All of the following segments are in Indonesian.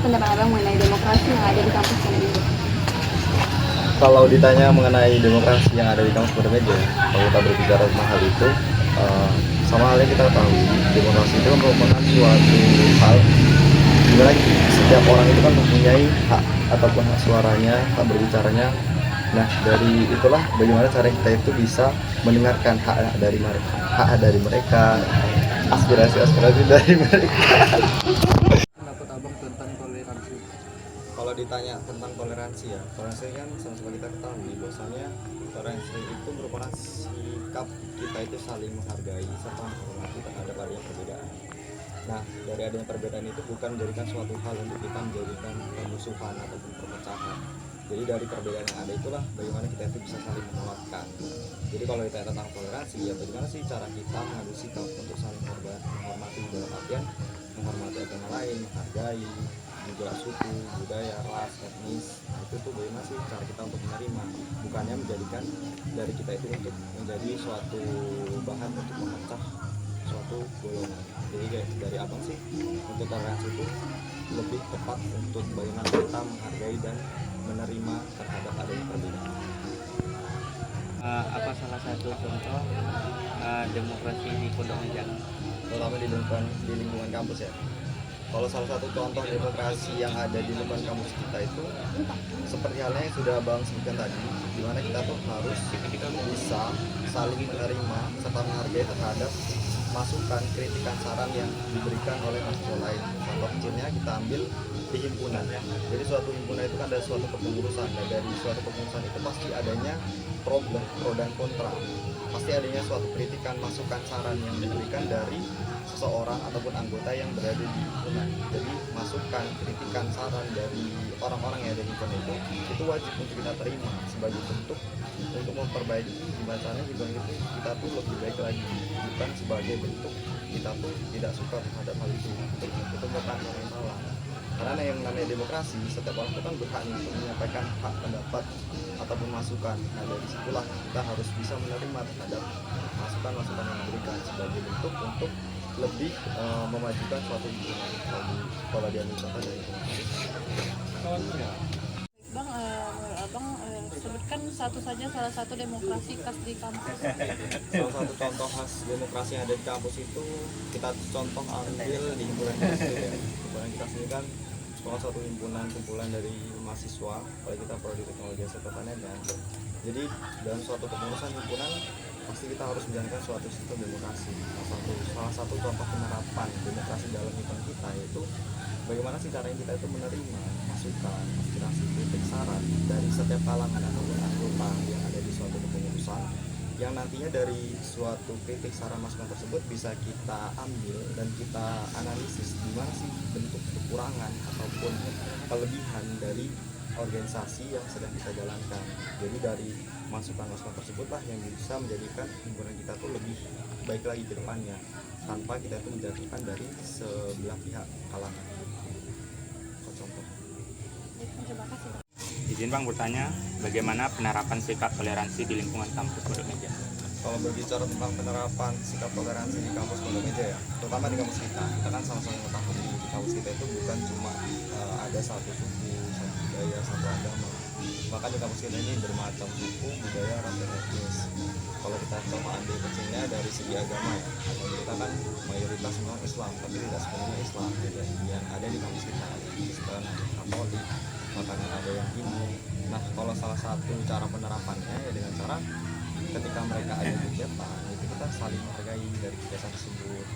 pendapat abang mengenai demokrasi yang ada di kampus ini? Kalau ditanya mengenai demokrasi yang ada di kampus Muda Meja, kalau kita berbicara tentang hal itu, sama halnya kita tahu demokrasi itu kan merupakan suatu hal dimana setiap orang itu kan mempunyai hak ataupun hak suaranya, hak berbicaranya. Nah, dari itulah bagaimana cara kita itu bisa mendengarkan hak dari mereka, aspirasi dari mereka. Pendapat abang tentang toleransi. Kalau ditanya tentang toleransi ya, toleransi kan sama-sama kita ketahui bahwasanya toleransi itu merupakan sikap kita itu saling menghargai serta menghormati terhadap adanya perbedaan. Nah, dari adanya perbedaan itu bukan menjadikan suatu hal untuk kita menjadikan permusuhan ataupun perpecahan. Jadi dari perbedaan yang ada itulah bagaimana kita itu bisa saling menguatkan. Jadi kalau ditanya tentang toleransi ya, bagaimana sih cara kita mengambil sikap untuk saling menghormati dalam artian menghormati agama lain, menghargai juga suku, budaya, ras, etnis. Nah, itu tuh bagaimana sih cara kita untuk menerima, bukannya menjadikan dari kita itu untuk menjadi suatu bahan untuk memecah suatu golongan. Jadi kayak dari abang sih untuk toleransi itu lebih tepat untuk bagaimana kita menghargai dan menerima terhadap adanya perbedaan. Apa salah satu contoh demokrasi di Pondok Meja? Terutama di lingkungan kampus ya. Kalau salah satu contoh demokrasi yang ada di lingkungan kampus kita itu seperti halnya yang sudah abang sebutkan tadi, di mana kita tuh harus bisa saling menerima serta menghargai terhadap masukan, kritikan, saran yang diberikan oleh mahasiswa lain. Contoh kecilnya kita ambil di himpunan. Jadi suatu himpunan itu kan ada suatu kepengurusan, dan dari suatu kepengurusan itu pasti adanya pro dan kontra. Pasti adanya suatu kritikan, masukan, saran yang diberikan dari seseorang ataupun anggota yang berada di himpunan. Jadi masukan, kritikan, saran dari orang-orang yang ada di himpunan itu wajib untuk kita terima sebagai bentuk untuk memperbaiki gimana caranya himpunan itu kita tuh lebih baik lagi, bukan sebagai bentuk kita tuh tidak suka terhadap hal itu merupakan hal yang salah. Karena yang namanya demokrasi, setiap orang itu kan berhak untuk menyampaikan hak pendapat ataupun masukan. Nah, dari situlah kita harus bisa menerima terhadap masukan-masukan yang diberikan sebagai bentuk untuk lebih memajukan suatu hubungan. Kalau dia contoh dari demokrasi. Bang, abang sebutkan salah satu demokrasi khas di kampus. Salah satu contoh khas demokrasi yang ada di kampus itu kita contoh ambil di himpunan kita ya. Himpunan kita sendiri kan salah satu himpunan kumpulan dari mahasiswa, kalau kita prodi teknologi hasil pertanian. Jadi dalam suatu kepengurusan himpunan pasti kita harus menjalankan suatu sistem demokrasi. Salah satu contoh penerapan demokrasi dalam himpunan kita yaitu bagaimana sih caranya kita itu menerima masukan, aspirasi, kritik, saran dari setiap kalangan ataupun anggota yang ada di suatu kepengurusan, yang nantinya dari suatu kritik, saran, masukan tersebut bisa kita ambil dan kita analisis di mana sih bentuk kekurangan ataupun kelebihan dari organisasi yang sedang kita jalankan. Jadi dari masukan-masukan tersebutlah yang bisa menjadikan himpunan kita tuh lebih baik lagi ke depannya tanpa kita tuh menjatuhkan dari sebelah pihak kalangan. Contoh. Terima kasih. Izin Bang bertanya, bagaimana penerapan sikap toleransi di lingkungan kampus Pondok Meja? Kalau berbicara tentang penerapan sikap toleransi di kampus Pondok Meja ya, terutama di kampus kita kan sama-sama mengetahui di kampus kita itu bukan cuma ada satu suku, satu budaya, satu agama. Bahkan di kampus kita ini bermacam suku, budaya, ras, dan etnis. Kalau kita coba ambil kecilnya dari segi agama ya, kalau kita kan mayoritas memang Islam, tapi tidak sepenuhnya Islam. Yang ada di kampus kita ada Kristen, Katolik, bahkan ada yang Hindu. Nah, kalau salah satu cara penerapannya ya dengan cara ketika mereka ada kegiatan itu kita saling menghargai dari kegiatan tersebut.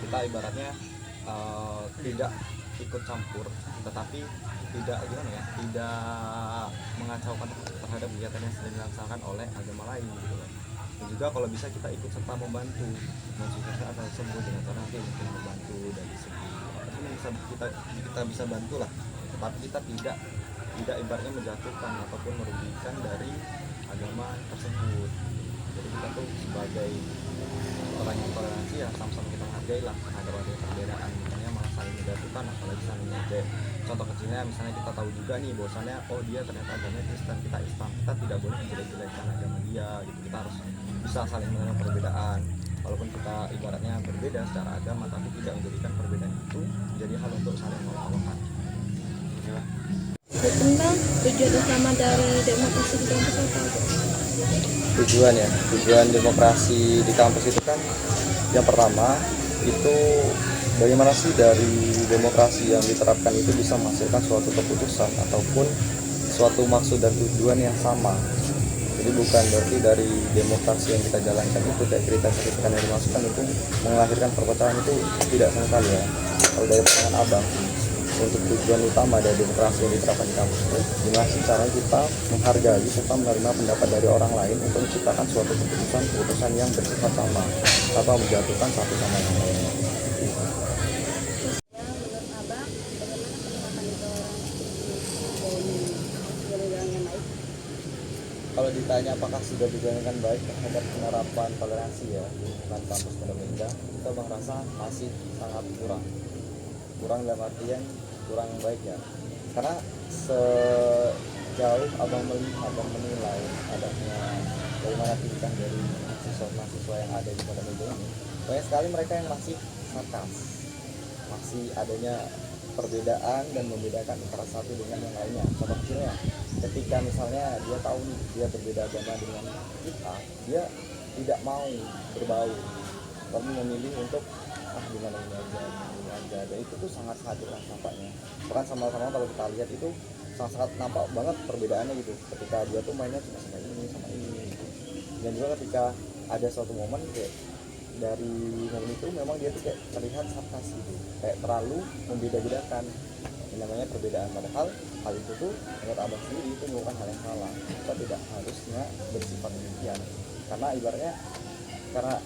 Kita ibaratnya tidak ikut campur, tetapi tidak mengacaukan terhadap kegiatan yang sedang dilaksanakan oleh agama lain gitu loh. Dan juga kalau bisa kita ikut serta membantu mensukseskan acara tersebut dengan cara nanti mungkin membantu dari segi kita bisa bantu lah, tetapi kita tidak ibaratnya menjatuhkan ataupun merugikan dari agama tersebut. Jadi kita tuh sebagai orang yang toleransi ya sama-sama kita menghargai lah terhadap adanya perbedaan, misalnya malah saling menjatuhkan apalagi saling mengejek. Contoh kecilnya misalnya kita tahu juga nih bahwasannya oh dia ternyata agamanya Kristen, kita Islam, kita tidak boleh menjelek-jelekkan agama dia gitu. Kita harus bisa saling menerima perbedaan walaupun kita ibaratnya berbeda secara agama, tapi tidak menjadikan perbedaan itu menjadi hal untuk saling melawan. Tentang tujuan utama dari demokrasi di kampus apa? Tujuan demokrasi di kampus itu kan yang pertama itu bagaimana sih dari demokrasi yang diterapkan itu bisa menghasilkan suatu keputusan ataupun suatu maksud dan tujuan yang sama. Jadi bukan berarti dari demokrasi yang kita jalankan itu kayak kritikan yang dimasukkan itu melahirkan perpecahan, itu tidak sama sekali ya. Kalau dari pandangan abang, untuk tujuan utama dari demokrasi yang diterapkan di kampus itu gimana sih caranya kita menghargai serta menerima pendapat dari orang lain untuk menciptakan suatu keputusan yang bersifat sama atau menjatuhkan satu sama yang lain. Kalau ditanya apakah sudah dijalankan baik terhadap penerapan toleransi ya di lingkungan kampus Pondok Indah, kita bang rasa masih sangat kurang dalam artian kurang baik ya, karena sejauh abang menilai adanya bagaimana tindakan dari mahasiswa yang ada di Pondok Indah ini, banyak sekali mereka yang masih sarkas, masih adanya perbedaan dan membedakan antara satu dengan yang lainnya. Contoh kecilnya, ketika misalnya dia tahu nih dia berbeda agama dengan kita, dia tidak mau berbaur, tapi memilih untuk dengan ini aja. Dan itu tuh sangat jelas nampaknya. Bahkan sama-sama kalau kita lihat itu sangat nampak banget perbedaannya gitu. Ketika dia tuh mainnya cuma sama ini gitu. Dan juga ketika ada suatu momen kayak dari momen itu memang dia tuh kayak terlihat sarkas gitu, kayak terlalu membeda-bedakan yang namanya perbedaan. Padahal hal itu tuh menurut abang sendiri itu bukan hal yang salah. Kita tidak harusnya bersifat demikian, karena ibaratnya karena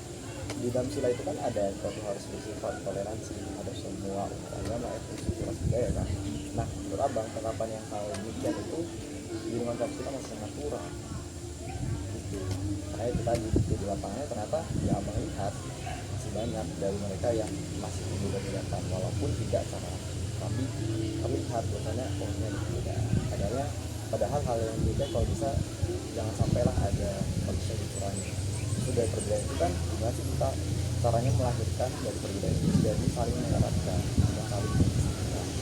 di dalam sila itu kan ada suatu harus bersifat toleransi terhadap semua agama, etnis, suku, ras, budaya kan. Nah menurut abang penerapan yang hal demikian itu di lingkungan kampus kita masih sangat kurang gitu. Karena itu tadi di lapangannya ternyata ya abang lihat masih banyak dari mereka yang masih berbeda-bedakan walaupun tidak secara tapi terlihat biasanya ini berbeda. Padahal hal yang beda kalau bisa jangan sampailah ada kalau bisa dikurangi. Itu dari perbedaan itu kan gimana sih kita caranya melahirkan dari perbedaan itu jadi saling mengeratkan dan saling menginspirasi.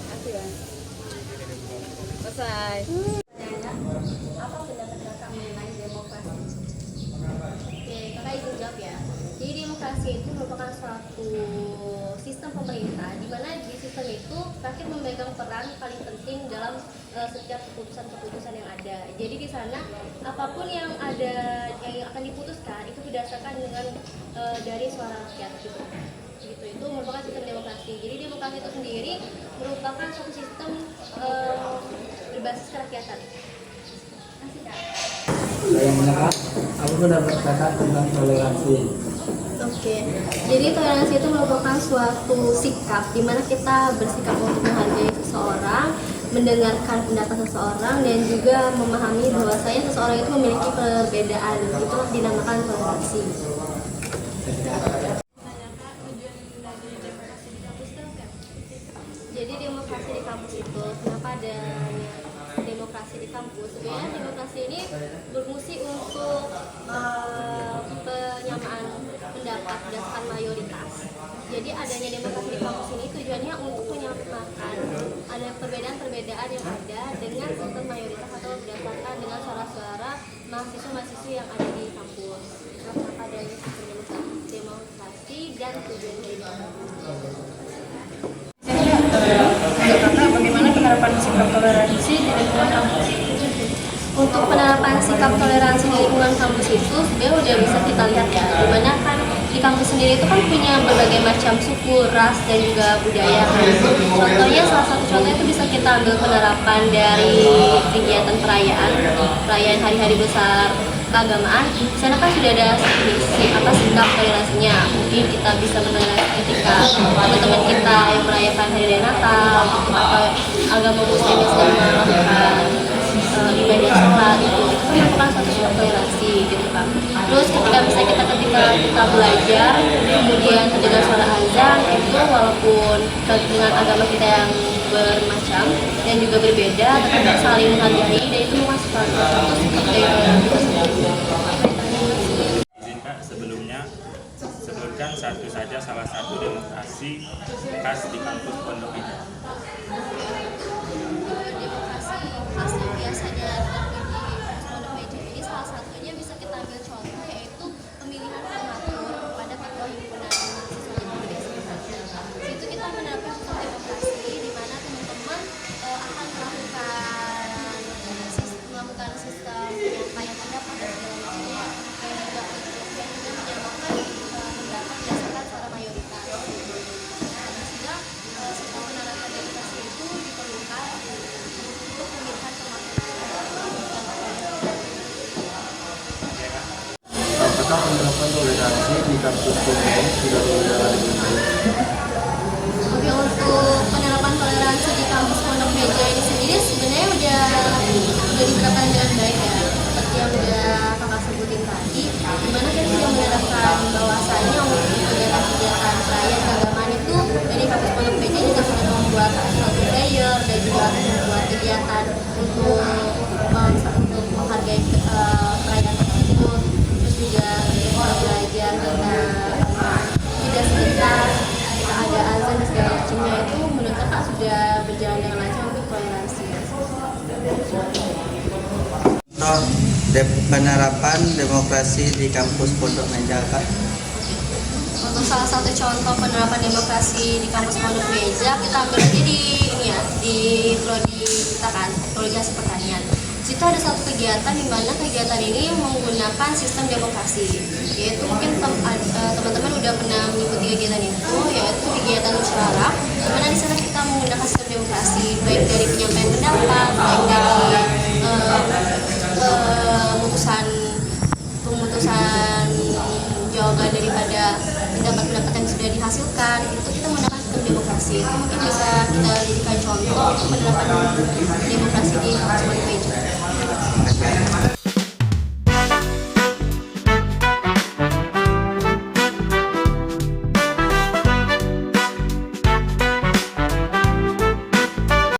Aku ya. Selesai. Apa pendapat kakak mengenai demokrasi? Oke, kakak izin jawab ya. Jadi demokrasi itu merupakan suatu sistem pemerintah di mana di sistem itu rakyat memegang peran paling penting dalam setiap keputusan-keputusan yang ada. Jadi di sana apapun yang ada yang akan diputuskan itu berdasarkan dengan dari suara rakyat gitu. Itu merupakan sistem demokrasi. Jadi demokrasi itu sendiri merupakan suatu sistem berbasis kerakyatan. Saya mendengar, apa pendapat kakak tentang toleransi? Oke, jadi toleransi itu merupakan suatu sikap di mana kita bersikap untuk menghargai seseorang, mendengarkan pendapat seseorang, dan juga memahami bahwasanya seseorang itu memiliki perbedaan. Itulah dinamakan toleransi. Jadi demokrasi di kampus itu, kenapa adanya demokrasi di kampus? Sebenarnya demokrasi ini berfungsi untuk penyamaan pendapat berdasarkan mayoritas. Jadi adanya demokrasi di kampus ini tujuannya untuk menyamakan ada perbedaan-perbedaan yang ada dengan sistem mayoritas atau berdasarkan dengan suara-suara mahasiswa-mahasiswa yang ada di kampus. Kenapa adanya sistem demokrasi dan tujuan dari Kakak, bagaimana penerapan sikap toleransi di lingkungan kampus? Untuk penerapan sikap toleransi di lingkungan kampus itu sebenarnya udah bisa kita lihat ya, dimana kan di kampus sendiri itu kan punya berbagai macam suku, ras, dan juga budaya kan. Contohnya, salah satu contohnya itu bisa kita ambil penerapan dari kegiatan perayaan hari-hari besar keagamaan. Di sana kan sudah ada sikap toleransinya. Mungkin kita bisa mendengar ketika teman-teman kita yang merayakan hari raya Natal atau agama Muslim yang sedang melakukan ibadah sholat, itu kan merupakan suatu sikap toleransi gitu kan. Terus ketika kita belajar kemudian terdengar suara azan, itu walaupun dengan agama kita yang bermacam dan juga berbeda, tetap saling menghargai, dan itu merupakan suatu sikap toleransi tersebut. Izin Kak, sebelum sebutkan satu saja salah satu demokrasi khas di kampus Pondok Indah. Demokrasi khas yang biasanya terjadi di Pondok Meja ini salah satunya bisa kita ambil contoh yaitu pemilihan formatur kepada ketua himpunan mahasiswa yang ada sebenarnya. Itu kita menerapkan sistem demokrasi di mana teman-teman akan melakukan sistem penyampaian pendapat dan segala macamnya dan juga untuk menyamakan pendapat berdasarkan suara mayoritas. Sehingga sistem penerapan demokrasi itu diperlukan untuk pemilihan formatur. Apakah penerapan toleransi di kampus Pondok sudah berjalan dengan baik? Oke, untuk penerapan toleransi di kampus Pondok Meja ini sendiri sebenarnya udah diterapkan dengan baik ya, seperti yang udah kakak sebutin tadi, dimana kita sudah menerapkan bahwasanya untuk kegiatan-kegiatan perayaan keagamaan itu dari kampus Pondok Meja juga sudah membuat suatu flyer dan juga membuat kegiatan untuk menghargai perayaan tersebut, terus juga kita belajar tentang tidak sebentar ada azan dan segala macamnya. Itu menurut kakak sudah berjalan dengan lancar untuk toleransi. Penerapan demokrasi di kampus Pondok Meja, Kak. Untuk salah satu contoh penerapan demokrasi di kampus Pondok Meja, kita ambil aja di ini ya, di prodi kita kan, prodi hasil pertanian. Di situ ada satu kegiatan di mana kegiatan ini menggunakan sistem demokrasi, yaitu mungkin teman-teman udah pernah mengikuti kegiatan itu, yaitu kegiatan musyawarah, di mana di sana kita menggunakan sistem demokrasi, baik dari penyampaian pendapat, baik dari pemutusan jawaban daripada pendapat-pendapat yang sudah dihasilkan, itu kita menggunakan sistem demokrasi. Itu mungkin bisa kita jadikan contoh untuk penerapan demokrasi di kampus Pondok Meja.